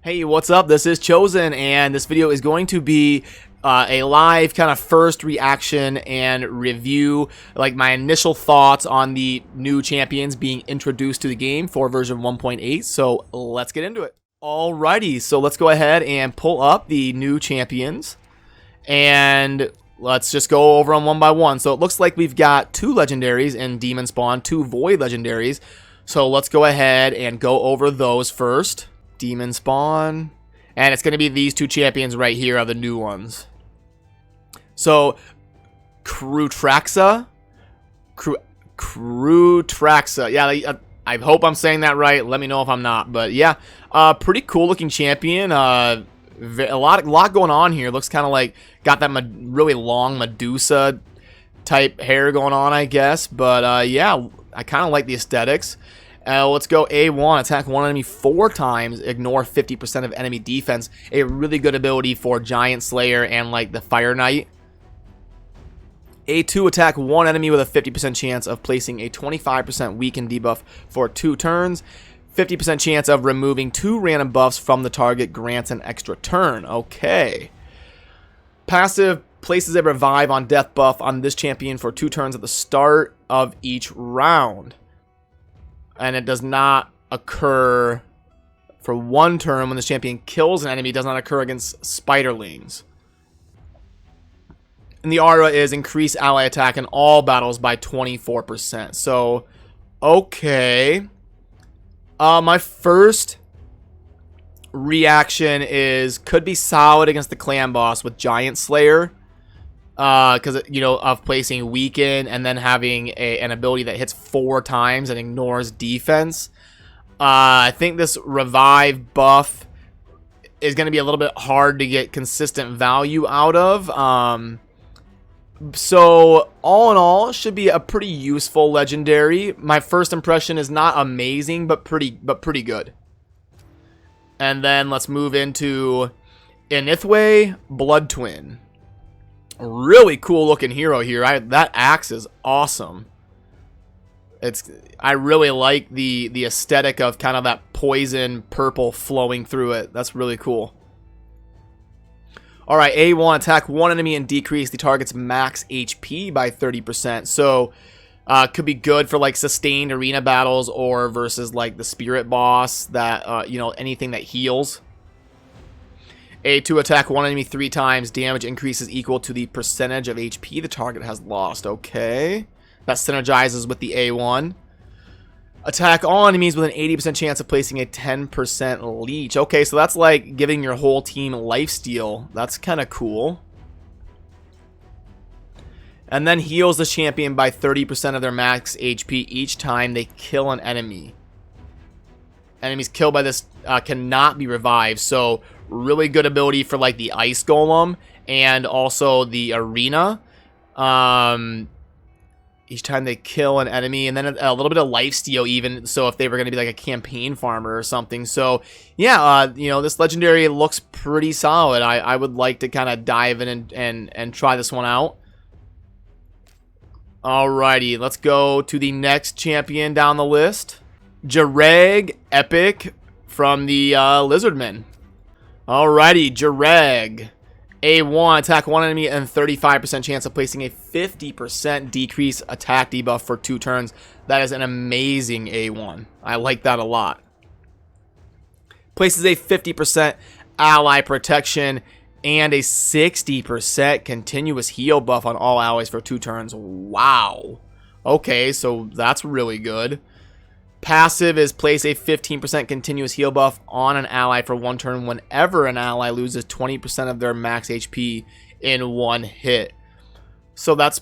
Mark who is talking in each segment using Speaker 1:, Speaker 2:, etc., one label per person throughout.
Speaker 1: Hey, what's up? This is Chosen, and this video is going to be a live kind of first reaction and review, like my initial thoughts on the new champions being introduced to the game for version 1.8. So let's get into it. Alrighty, so let's go ahead and pull up the new champions, and let's just go over them one by one. So it looks like we've got 2 legendaries in Demon Spawn, 2 Void legendaries. So let's go ahead and go over those first. Demon Spawn, and it's going to be these 2 champions right here are the new ones. So Krutraxa, yeah, I hope I'm saying that right. Let me know if I'm not, but yeah, pretty cool looking champion. A lot going on here. Looks kind of like got that really long Medusa type hair going on, I guess. But yeah, I kind of like the aesthetics. Let's go A1, attack one enemy 4 times, ignore 50% of enemy defense. A really good ability for Giant Slayer and like the Fire Knight. A2, attack one enemy with a 50% chance of placing a 25% weaken debuff for 2 turns. 50% chance of removing 2 random buffs from the target grants an extra turn. Okay. Passive places a revive on death buff on this champion for 2 turns at the start of each round. And it does not occur for 1 turn when this champion kills an enemy. It does not occur against spiderlings. And the aura is increase ally attack in all battles by 24%. So, okay. My first reaction is could be solid against the clan boss with Giant Slayer. Because, you know, of placing weaken and then having an ability that hits 4 times and ignores defense. I think this revive buff is going to be a little bit hard to get consistent value out of. So, all in all, should be a pretty useful legendary. My first impression is not amazing, but pretty good. And then let's move into Inithwe, Blood Twin. Really cool looking hero here. That axe is awesome. I really like the aesthetic of kind of that poison purple flowing through it. That's really cool. Alright, A1, attack one enemy and decrease the target's max HP by 30%. So could be good for like sustained arena battles or versus like the spirit boss that you know, anything that heals. A2, attack one enemy 3 times. Damage increases equal to the percentage of HP the target has lost. Okay. That synergizes with the A1. Attack all enemies with an 80% chance of placing a 10% leech. Okay, so that's like giving your whole team lifesteal. That's kind of cool. And then heals the champion by 30% of their max HP each time they kill an enemy. Enemies killed by this cannot be revived, so really good ability for like the ice golem and also the arena. Each time they kill an enemy, and then a little bit of lifesteal even, so if they were going to be like a campaign farmer or something. So yeah, you know, this legendary looks pretty solid. I would like to kind of dive in and try this one out. Alrighty, let's go to the next champion down the list. Jareg Epic from the Lizardmen. Alrighty, Jareg. A1, attack one enemy and 35% chance of placing a 50% decrease attack debuff for 2 turns. That is an amazing A1. I like that a lot. Places a 50% ally protection and a 60% continuous heal buff on all allies for 2 turns. Wow. Okay, so that's really good. Passive is place a 15% continuous heal buff on an ally for 1 turn whenever an ally loses 20% of their max HP in 1 hit. So it's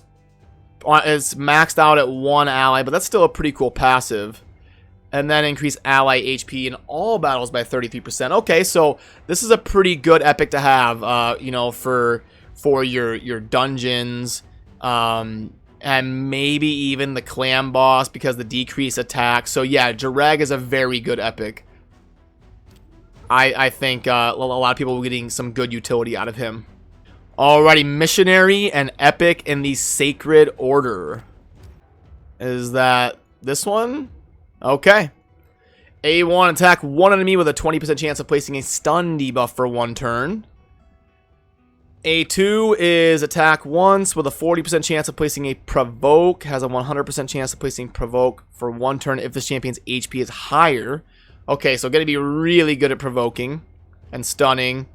Speaker 1: maxed out at 1 ally, but that's still a pretty cool passive. And then increase ally HP in all battles by 33%. Okay, so this is a pretty good epic to have, you know, for your dungeons, and maybe even the clan boss because the decrease attack. So yeah, Jareg is a very good epic. I think a lot of people will be getting some good utility out of him. Alrighty, missionary and epic in the Sacred Order. Is that this one? Okay. A1, attack one enemy with a 20% chance of placing a stun debuff for 1 turn. A2 is attack once with a 40% chance of placing a provoke. Has a 100% chance of placing provoke for 1 turn if this champion's HP is higher. Okay, so going to be really good at provoking and stunning.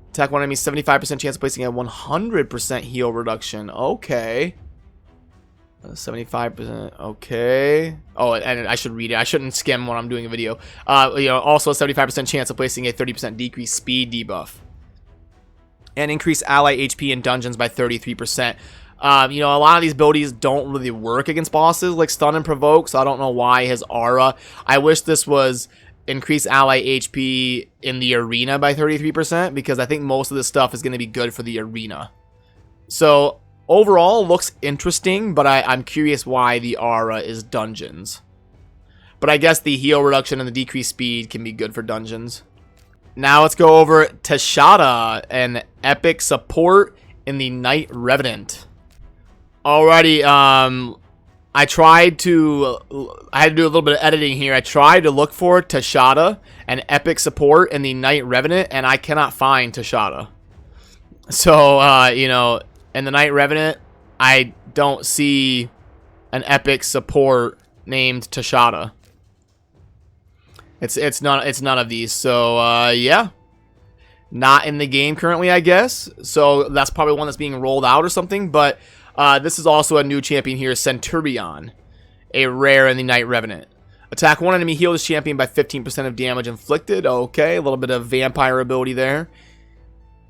Speaker 1: Attack one enemy, 75% chance of placing a 100% heal reduction. Okay. 75%. Okay. Oh, and I should read it. I shouldn't skim when I'm doing a video. Also a 75% chance of placing a 30% decreased speed debuff. And increase ally HP in dungeons by 33%. A lot of these abilities don't really work against bosses like stun and provoke, so I don't know why his aura. I wish this was increase ally HP in the arena by 33%, because I think most of this stuff is going to be good for the arena. So overall, looks interesting, but I'm curious why the aura is dungeons. But I guess the heal reduction and the decreased speed can be good for dungeons. Now let's go over Tashada, an epic support in the Night Revenant. Alrighty, I had to do a little bit of editing here. I tried to look for Tashada, an epic support in the Night Revenant, and I cannot find Tashada. So, in the Night Revenant, I don't see an epic support named Tashada. It's none of these. So yeah, not in the game currently, I guess. So that's probably one that's being rolled out or something. But this is also a new champion here, Centurion, a rare in the Night Revenant. Attack one enemy, heal this champion by 15% of damage inflicted. Okay, a little bit of vampire ability there.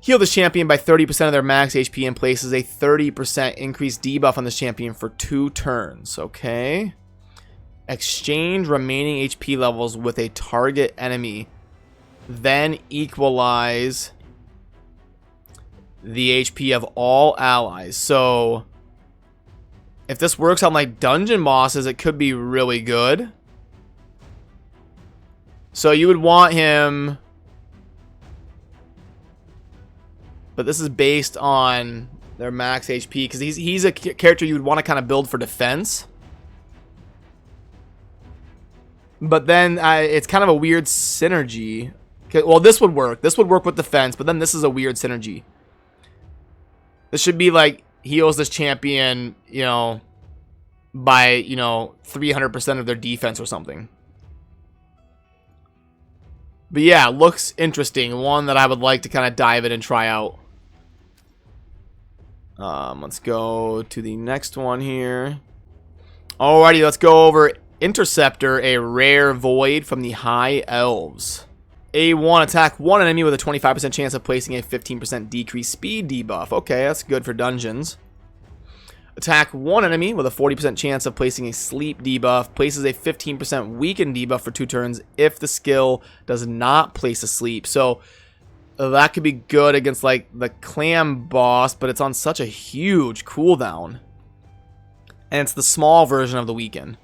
Speaker 1: Heal this champion by 30% of their max HP and places a 30% increased debuff on this champion for 2 turns. Okay. Exchange remaining HP levels with a target enemy. Then equalize the HP of all allies. So if this works on like dungeon bosses, it could be really good. So you would want him, but this is based on their max HP, because he's a character you would want to kind of build for defense. But then it's kind of a weird synergy. Well, this would work. This would work with defense, but then this is a weird synergy. This should be like heals this champion, by, 300% of their defense or something. But yeah, looks interesting. One that I would like to kind of dive in and try out. Let's go to the next one here. Alrighty, let's go over Interceptor, a rare void from the High Elves. A1, attack one enemy with a 25% chance of placing a 15% decreased speed debuff. Okay, that's good for dungeons. Attack one enemy with a 40% chance of placing a sleep debuff. Places a 15% weakened debuff for 2 turns if the skill does not place a sleep. So that could be good against like the clam boss, but it's on such a huge cooldown. And it's the small version of the weaken.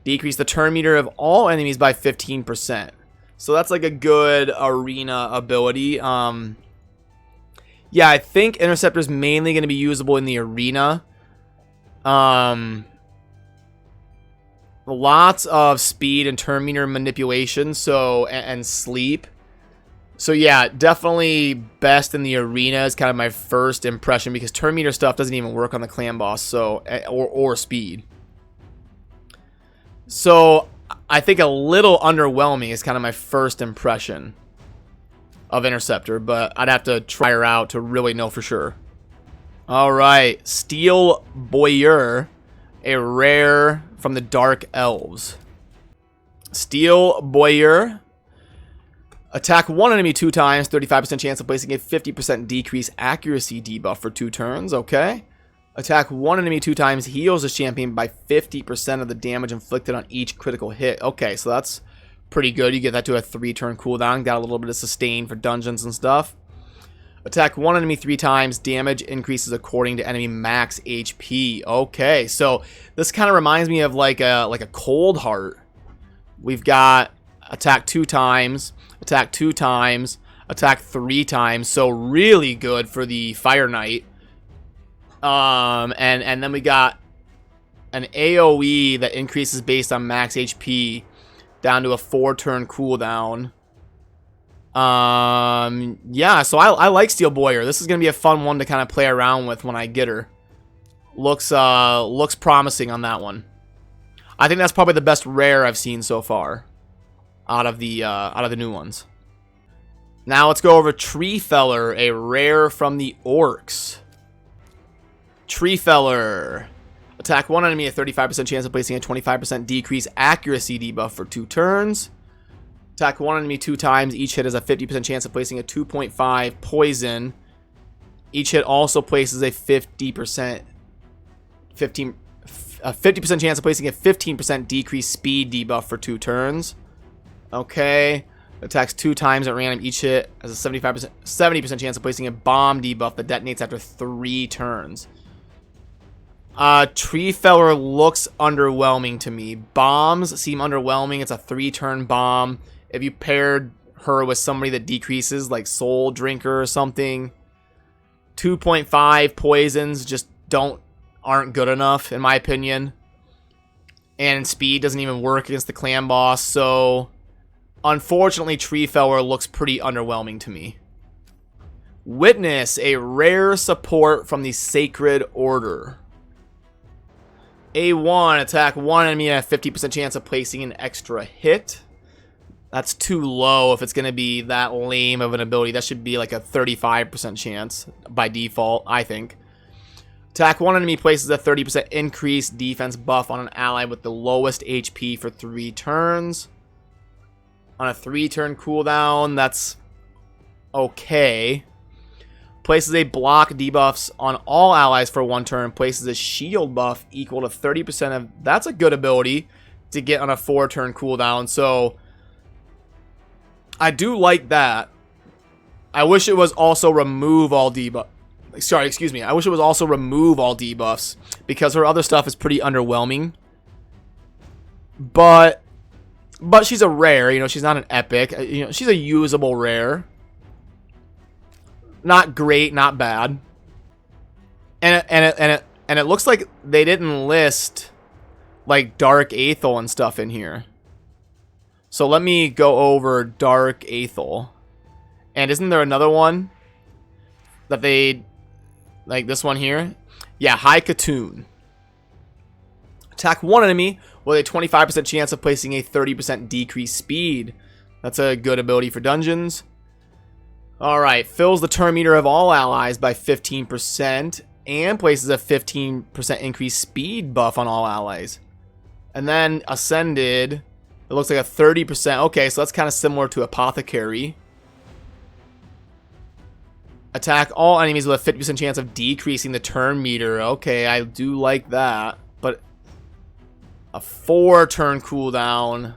Speaker 1: Decrease the turn meter of all enemies by 15%. So that's like a good arena ability. Yeah, I think Interceptor is mainly going to be usable in the arena. Lots of speed and turn meter manipulation, so and sleep. So yeah, definitely best in the arena is kind of my first impression, because turn meter stuff doesn't even work on the clan boss, so or speed. So I think a little underwhelming is kind of my first impression of Interceptor, but I'd have to try her out to really know for sure. Alright, Steel Boyeur, a rare from the Dark Elves. Steel Boyeur. Attack one enemy 2 times, 35% chance of placing a 50% decrease accuracy debuff for 2 turns. Okay. Attack one enemy 2 times, heals this champion by 50% of the damage inflicted on each critical hit. Okay, so that's pretty good. You get that to a 3-turn cooldown. Got a little bit of sustain for dungeons and stuff. Attack one enemy 3 times, damage increases according to enemy max HP. Okay, so this kind of reminds me of like a Cold Heart. We've got attack 2 times, attack 2 times, attack 3 times. So really good for the Fire Knight. And then we got an AoE that increases based on max HP down to a 4-turn cooldown. Yeah, so I like Steel Boyer. This is going to be a fun one to kind of play around with when I get her. Looks promising on that one. I think that's probably the best rare I've seen so far out of the new ones. Now let's go over Treefeller, a rare from the Orcs. Treefeller. Attack one enemy, a 35% chance of placing a 25% decrease accuracy debuff for 2 turns. Attack one enemy 2 times. Each hit has a 50% chance of placing a 2.5 poison. Each hit also places a 50% chance of placing a 15% decreased speed debuff for 2 turns. Okay. Attacks 2 times at random. Each hit has a 70% chance of placing a bomb debuff that detonates after 3 turns. Treefeller looks underwhelming to me. Bombs seem underwhelming. It's a 3-turn bomb. If you paired her with somebody that decreases, like Soul Drinker or something, 2.5 poisons just aren't good enough, in my opinion. And speed doesn't even work against the clan boss, so unfortunately, Treefeller looks pretty underwhelming to me. Witness, a rare support from the Sacred Order. A1, attack one enemy at a 50% chance of placing an extra hit. That's too low if it's going to be that lame of an ability. That should be like a 35% chance by default, I think. Attack one enemy places a 30% increased defense buff on an ally with the lowest HP for 3 turns. On a 3-turn cooldown, that's okay. Places a block debuffs on all allies for 1 turn. Places a shield buff equal to 30% of... That's a good ability to get on a 4-turn cooldown. So, I do like that. I wish it was also remove all debuffs. Sorry, excuse me. I wish it was also remove all debuffs, because her other stuff is pretty underwhelming. But she's a rare, you know, she's not an epic. You know, she's a usable rare. Not great, not bad. And it looks like they didn't list like Dark Aethel and stuff in here. So let me go over Dark Aethel. And isn't there another one that they like, this one here? Yeah, High Katoon. Attack one enemy with a 25% chance of placing a 30% decreased speed. That's a good ability for dungeons. Alright, fills the turn meter of all allies by 15% and places a 15% increased speed buff on all allies. And then Ascended, it looks like a 30%. Okay, so that's kind of similar to Apothecary. Attack all enemies with a 50% chance of decreasing the turn meter. Okay, I do like that. But a 4-turn cooldown,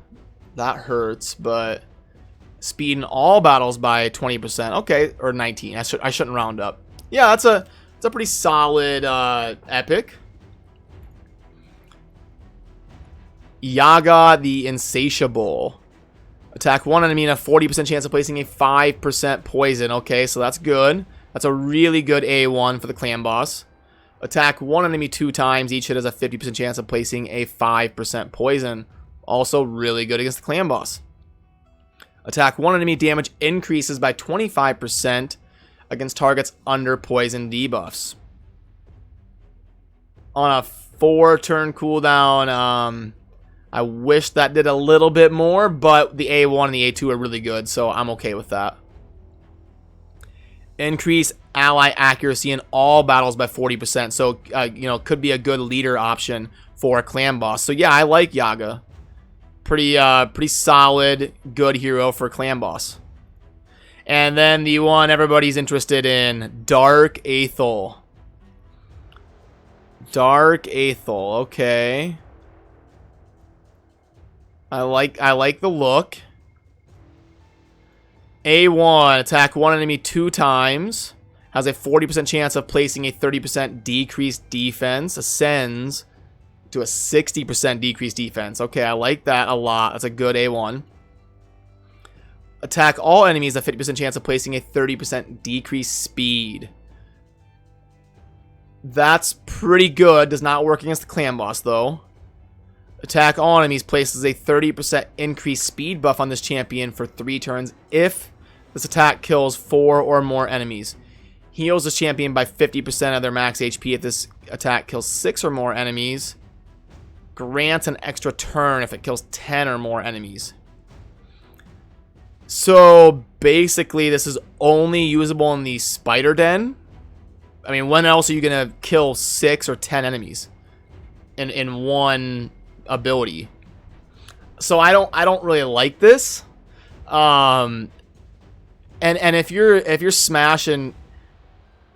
Speaker 1: that hurts, but speed in all battles by 20%. Okay, or 19. I shouldn't round up. Yeah, it's a pretty solid epic. Yaga the Insatiable. Attack one enemy and a 40% chance of placing a 5% poison. Okay, so that's good. That's a really good A1 for the clan boss. Attack one enemy 2 times. Each hit has a 50% chance of placing a 5% poison. Also really good against the clan boss. Attack one enemy, damage increases by 25% against targets under poison debuffs. On a 4-turn cooldown, I wish that did a little bit more, but the A1 and the A2 are really good, so I'm okay with that. Increase ally accuracy in all battles by 40%, so you know, could be a good leader option for a clan boss. So yeah, I like Yaga. Pretty solid, good hero for a clan boss. And then the one everybody's interested in, Dark Aethel. Dark Aethel, okay. I like the look. A1, attack one enemy 2 times. Has a 40% chance of placing a 30% decreased defense. Ascends to a 60% decreased defense. Okay, I like that a lot. That's a good A1. Attack all enemies, a 50% chance of placing a 30% decreased speed. That's pretty good. Does not work against the clan boss, though. Attack all enemies places a 30% increased speed buff on this champion for 3 turns if this attack kills 4 or more enemies. Heals this champion by 50% of their max HP if this attack kills 6 or more enemies. Grants an extra turn if it kills 10 or more enemies. So basically this is only usable in the spider den. I mean, when else are you going to kill 6 or 10 enemies in one ability? So I don't really like this. And if you're smashing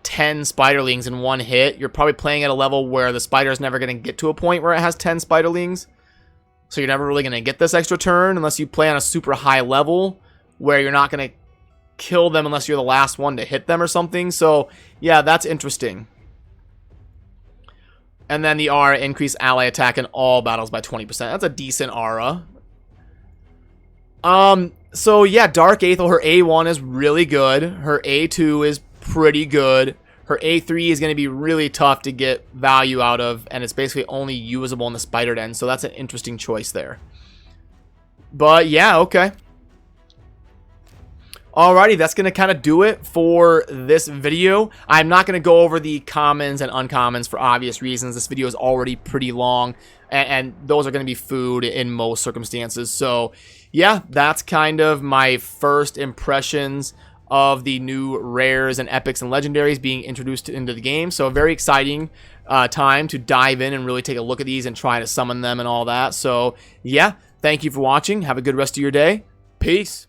Speaker 1: 10 spiderlings in one hit, you're probably playing at a level where the spider is never going to get to a point where it has 10 spiderlings. So you're never really going to get this extra turn unless you play on a super high level where you're not going to kill them unless you're the last one to hit them or something. So yeah, that's interesting. And then the aura increase ally attack in all battles by 20%. That's a decent aura. So yeah, Dark Aethel, her A1 is really good. Her A2 is pretty good. Her A3 is going to be really tough to get value out of, and it's basically only usable in the spider den, so that's an interesting choice there. But yeah, okay. Alrighty, that's going to kind of do it for this video. I'm not going to go over the commons and uncommons for obvious reasons. This video is already pretty long, and those are going to be food in most circumstances. So yeah, that's kind of my first impressions of the new rares and epics and legendaries being introduced into the game. So a very exciting time to dive in and really take a look at these and try to summon them and all that. So yeah, thank you for watching. Have a good rest of your day. Peace.